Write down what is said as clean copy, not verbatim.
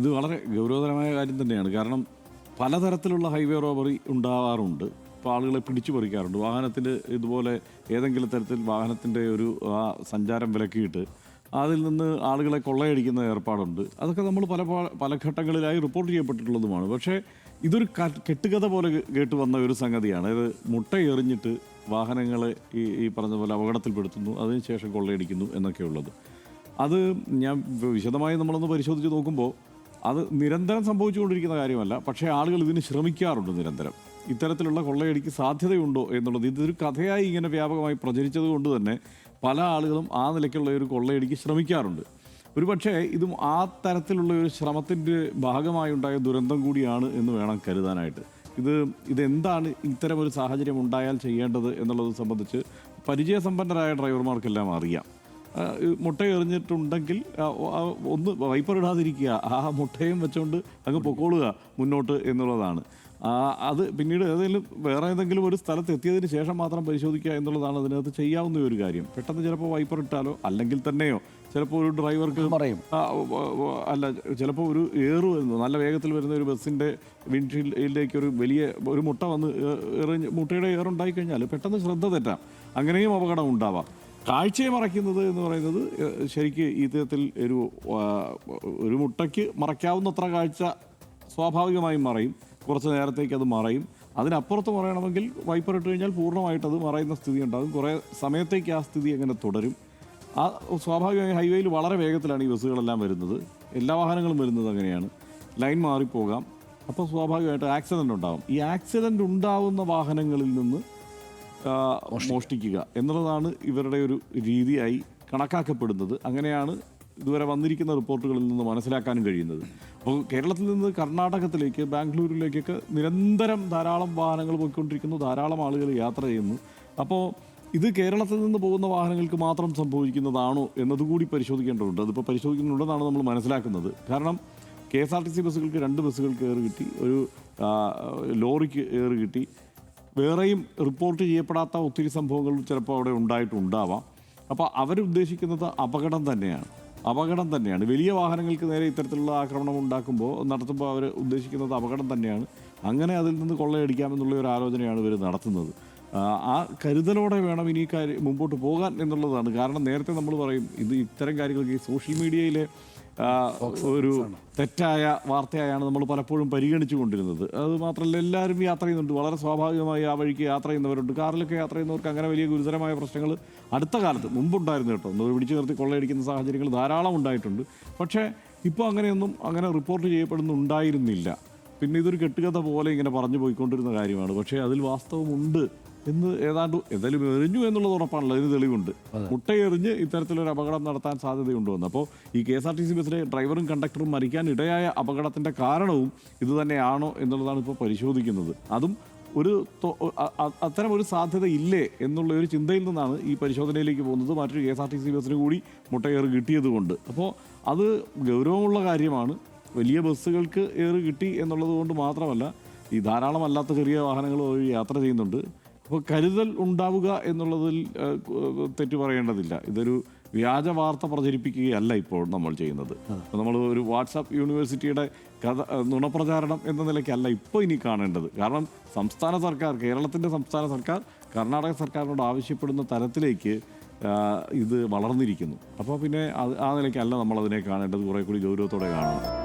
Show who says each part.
Speaker 1: ഇത് വളരെ ഗൗരവതരമായ കാര്യം തന്നെയാണ്. കാരണം പലതരത്തിലുള്ള ഹൈവേ റോബറി ഉണ്ടാവാറുണ്ട്. ഇപ്പോൾ ആളുകളെ പിടിച്ചു പറിക്കാറുണ്ട്. വാഹനത്തിന് ഇതുപോലെ ഏതെങ്കിലും തരത്തിൽ വാഹനത്തിൻ്റെ ഒരു സഞ്ചാരം വിലക്കിയിട്ട് അതിൽ നിന്ന് ആളുകളെ കൊള്ളയടിക്കുന്ന ഏർപ്പാടുണ്ട്. അതൊക്കെ നമ്മൾ പല ഘട്ടങ്ങളിലായി റിപ്പോർട്ട് ചെയ്യപ്പെട്ടിട്ടുള്ളതുമാണ്. പക്ഷേ ഇതൊരു കെട്ടുകഥ പോലെ കേട്ട് വന്ന ഒരു സംഗതിയാണ്. ഇത് മുട്ട എറിഞ്ഞിട്ട് വാഹനങ്ങളെ ഈ പറഞ്ഞ പോലെ അപകടത്തിൽപ്പെടുത്തുന്നു, അതിനുശേഷം കൊള്ളയടിക്കുന്നു എന്നൊക്കെയുള്ളത്. അത് ഞാൻ വിശദമായി നമ്മളൊന്ന് പരിശോധിച്ച് നോക്കുമ്പോൾ അത് നിരന്തരം സംഭവിച്ചുകൊണ്ടിരിക്കുന്ന കാര്യമല്ല. പക്ഷേ ആളുകൾ ഇതിന് ശ്രമിക്കാറുണ്ട് നിരന്തരം. ഇത്തരത്തിലുള്ള കൊള്ളയടിക്ക് സാധ്യതയുണ്ടോ എന്നുള്ളത് ഇതൊരു കഥയായി ഇങ്ങനെ വ്യാപകമായി പ്രചരിച്ചത് കൊണ്ട് തന്നെ പല ആളുകളും ആ നിലയ്ക്കുള്ള ഒരു കൊള്ളയടിക്ക് ശ്രമിക്കാറുണ്ട്. ഒരു പക്ഷേ ഇതും ആ തരത്തിലുള്ള ഒരു ശ്രമത്തിൻ്റെ ഭാഗമായുണ്ടായ ദുരന്തം കൂടിയാണ് എന്ന് വേണം കരുതാനായിട്ട്. ഇതെന്താണ് ഇത്തരം ഒരു സാഹചര്യം ഉണ്ടായാൽ ചെയ്യേണ്ടത് എന്നുള്ളത് സംബന്ധിച്ച് പരിചയസമ്പന്നരായ ഡ്രൈവർമാർക്കെല്ലാം അറിയാം. മുട്ട എറിഞ്ഞിട്ടുണ്ടെങ്കിൽ ഒന്ന് വൈപ്പർ ഇടാതിരിക്കുക, ആ മുട്ടയും വെച്ചുകൊണ്ട് അങ്ങ് പൊക്കോളുക മുന്നോട്ട് എന്നുള്ളതാണ്. അത് പിന്നീട് വേറെ ഏതെങ്കിലും ഒരു സ്ഥലത്ത് എത്തിയതിന് ശേഷം മാത്രം പരിശോധിക്കുക എന്നുള്ളതാണ് അതിനകത്ത് ചെയ്യാവുന്ന ഒരു കാര്യം. പെട്ടെന്ന് ചിലപ്പോൾ വൈപ്പർ ഇട്ടാലോ അല്ലെങ്കിൽ തന്നെയോ ചിലപ്പോൾ ഒരു ഡ്രൈവർക്ക് അല്ല ചിലപ്പോൾ ഒരു വരുന്നു, നല്ല വേഗത്തിൽ വരുന്ന ഒരു ബസ്സിൻ്റെ വിൻഷീൽഡിലേക്ക് ഒരു മുട്ട വന്ന് മുട്ടയുടെ ഏറുണ്ടായി കഴിഞ്ഞാൽ പെട്ടെന്ന് ശ്രദ്ധ തെറ്റാം, അങ്ങനെയും അപകടം ഉണ്ടാവാം. കാഴ്ചയെ മറയ്ക്കുന്നത് എന്ന് പറയുന്നത് ശരിക്ക് ഈ വിധത്തിൽ ഒരു മുട്ടയ്ക്ക് മറയ്ക്കാവുന്നത്ര കാഴ്ച സ്വാഭാവികമായും മറയും, കുറച്ച് നേരത്തേക്ക് അത് മറയും. അതിനപ്പുറത്ത് മറയണമെങ്കിൽ വൈപ്പർ ഇട്ട് കഴിഞ്ഞാൽ പൂർണ്ണമായിട്ട് അത് മറയുന്ന സ്ഥിതി ഉണ്ടാകും. കുറേ സമയത്തേക്ക് ആ സ്ഥിതി അങ്ങനെ തുടരും. സ്വാഭാവികമായി ഹൈവേയിൽ വളരെ വേഗത്തിലാണ് ഈ ബസ്സുകളെല്ലാം വരുന്നത്, എല്ലാ വാഹനങ്ങളും വരുന്നത് അങ്ങനെയാണ്. ലൈൻ മാറിപ്പോകാം, അപ്പോൾ സ്വാഭാവികമായിട്ട് ആക്സിഡൻ്റ് ഉണ്ടാകും. ഈ ആക്സിഡൻ്റ് ഉണ്ടാവുന്ന വാഹനങ്ങളിൽ നിന്ന് മോഷ്ടിക്കുക എന്നുള്ളതാണ് ഇവരുടെ ഒരു രീതിയായി കണക്കാക്കപ്പെടുന്നത്. അങ്ങനെയാണ് ഇതുവരെ വന്നിരിക്കുന്ന റിപ്പോർട്ടുകളിൽ നിന്ന് മനസ്സിലാക്കാനും കഴിയുന്നത്. അപ്പോൾ കേരളത്തിൽ നിന്ന് കർണാടകത്തിലേക്ക്, ബാംഗ്ലൂരിലേക്കൊക്കെ നിരന്തരം ധാരാളം വാഹനങ്ങൾ പോയിക്കൊണ്ടിരിക്കുന്നു, ധാരാളം ആളുകൾ യാത്ര ചെയ്യുന്നു. അപ്പോൾ ഇത് കേരളത്തിൽ നിന്ന് പോകുന്ന വാഹനങ്ങൾക്ക് മാത്രം സംഭവിക്കുന്നതാണോ എന്നതുകൂടി പരിശോധിക്കേണ്ടതുണ്ട്. അതിപ്പോൾ പരിശോധിക്കുന്നുണ്ടെന്നാണ് നമ്മൾ മനസ്സിലാക്കുന്നത്. കാരണം KSRTC ബസ്സുകൾക്ക് 2 ബസ്സുകൾക്ക് ഏറ് കിട്ടി, ഒരു ലോറിക്ക് ഏറ് കിട്ടി. വേറെയും റിപ്പോർട്ട് ചെയ്യപ്പെടാത്ത ഒത്തിരി സംഭവങ്ങൾ ചിലപ്പോൾ അവിടെ ഉണ്ടായിട്ടുണ്ടാവാം. അപ്പോൾ അവരുദ്ദേശിക്കുന്നത് അപകടം തന്നെയാണ്. വലിയ വാഹനങ്ങൾക്ക് നേരെ ഇത്തരത്തിലുള്ള ആക്രമണം നടത്തുമ്പോൾ അവർ ഉദ്ദേശിക്കുന്നത് അപകടം തന്നെയാണ്. അങ്ങനെ അതിൽ നിന്ന് കൊള്ളയടിക്കാമെന്നുള്ള ഒരു ആലോചനയാണ് ഇവർ നടത്തുന്നത്. ആ കരുതലോടെ വേണം ഇനി മുമ്പോട്ട് പോകാൻ എന്നുള്ളതാണ്. കാരണം നേരത്തെ നമ്മൾ പറയും ഇത്തരം കാര്യങ്ങൾക്ക് ഈ സോഷ്യൽ മീഡിയയിലെ ഒരു തെറ്റായ വാർത്തയായാണ് നമ്മൾ പലപ്പോഴും പരിഗണിച്ചു കൊണ്ടിരുന്നത്. അത് മാത്രമല്ല, എല്ലാവരും യാത്ര ചെയ്യുന്നുണ്ട്, വളരെ സ്വാഭാവികമായി ആ വഴിക്ക് യാത്ര ചെയ്യുന്നവരുണ്ട്. കാറിലൊക്കെ യാത്ര ചെയ്യുന്നവർക്ക് അങ്ങനെ വലിയ ഗുരുതരമായ പ്രശ്നങ്ങൾ അടുത്ത കാലത്ത് മുമ്പുണ്ടായിരുന്നു കേട്ടോ. പിടിച്ചു നിർത്തി കൊള്ളയടിക്കുന്ന സാഹചര്യങ്ങൾ ധാരാളം ഉണ്ടായിട്ടുണ്ട്. പക്ഷേ ഇപ്പോൾ അങ്ങനെ റിപ്പോർട്ട് ചെയ്യപ്പെടുന്നുണ്ടായിരുന്നില്ല. പിന്നെ ഇതൊരു കെട്ടുകഥ പോലെ ഇങ്ങനെ പറഞ്ഞു പോയിക്കൊണ്ടിരുന്ന കാര്യമാണ്. പക്ഷേ അതിൽ വാസ്തവമുണ്ട് എന്ന് എന്തായാലും എറിഞ്ഞു എന്നുള്ളത് ഉറപ്പാണല്ലോ, അതിന് തെളിവുണ്ട്. മുട്ടയെറിഞ്ഞ് ഇത്തരത്തിലൊരു അപകടം നടത്താൻ സാധ്യതയുണ്ടോ എന്ന്. അപ്പോൾ ഈ KSRTC ബസ്സിലെ ഡ്രൈവറും കണ്ടക്ടറും മരിക്കാൻ ഇടയായ അപകടത്തിൻ്റെ കാരണവും ഇതുതന്നെയാണോ എന്നുള്ളതാണ് ഇപ്പോൾ പരിശോധിക്കുന്നത്. അതും അത്തരം ഒരു സാധ്യത ഇല്ലേ എന്നുള്ള ഒരു ചിന്തയിൽ നിന്നാണ് ഈ പരിശോധനയിലേക്ക് പോകുന്നത്. മറ്റൊരു KSRTC ബസ്സിന് കൂടി മുട്ടയേറ് കിട്ടിയത് കൊണ്ട്. അപ്പോൾ അത് ഗൗരവമുള്ള കാര്യമാണ്. വലിയ ബസ്സുകൾക്ക് ഏറ് കിട്ടി എന്നുള്ളത് കൊണ്ട് മാത്രമല്ല, ഈ ധാരാളമല്ലാത്ത ചെറിയ വാഹനങ്ങൾ വഴി യാത്ര ചെയ്യുന്നുണ്ട്. അപ്പോൾ കരുതൽ ഉണ്ടാവുക എന്നുള്ളതിൽ തെറ്റു പറയേണ്ടതില്ല. ഇതൊരു വ്യാജ വാർത്ത പ്രചരിപ്പിക്കുകയല്ല ഇപ്പോൾ നമ്മൾ ചെയ്യുന്നത്. നമ്മൾ ഒരു വാട്സാപ്പ് യൂണിവേഴ്സിറ്റിയുടെ നുണപ്രചാരണം എന്ന നിലയ്ക്കല്ല ഇപ്പോൾ ഇനി കാണേണ്ടത്. കാരണം കേരളത്തിൻ്റെ സംസ്ഥാന സർക്കാർ കർണാടക സർക്കാരിനോട് ആവശ്യപ്പെടുന്ന തരത്തിലേക്ക് ഇത് വളർന്നിരിക്കുന്നു. അപ്പോൾ പിന്നെ ആ നിലയ്ക്കല്ല നമ്മളതിനെ കാണേണ്ടത്, കുറേ കൂടി ഗൗരവത്തോടെ കാണണം.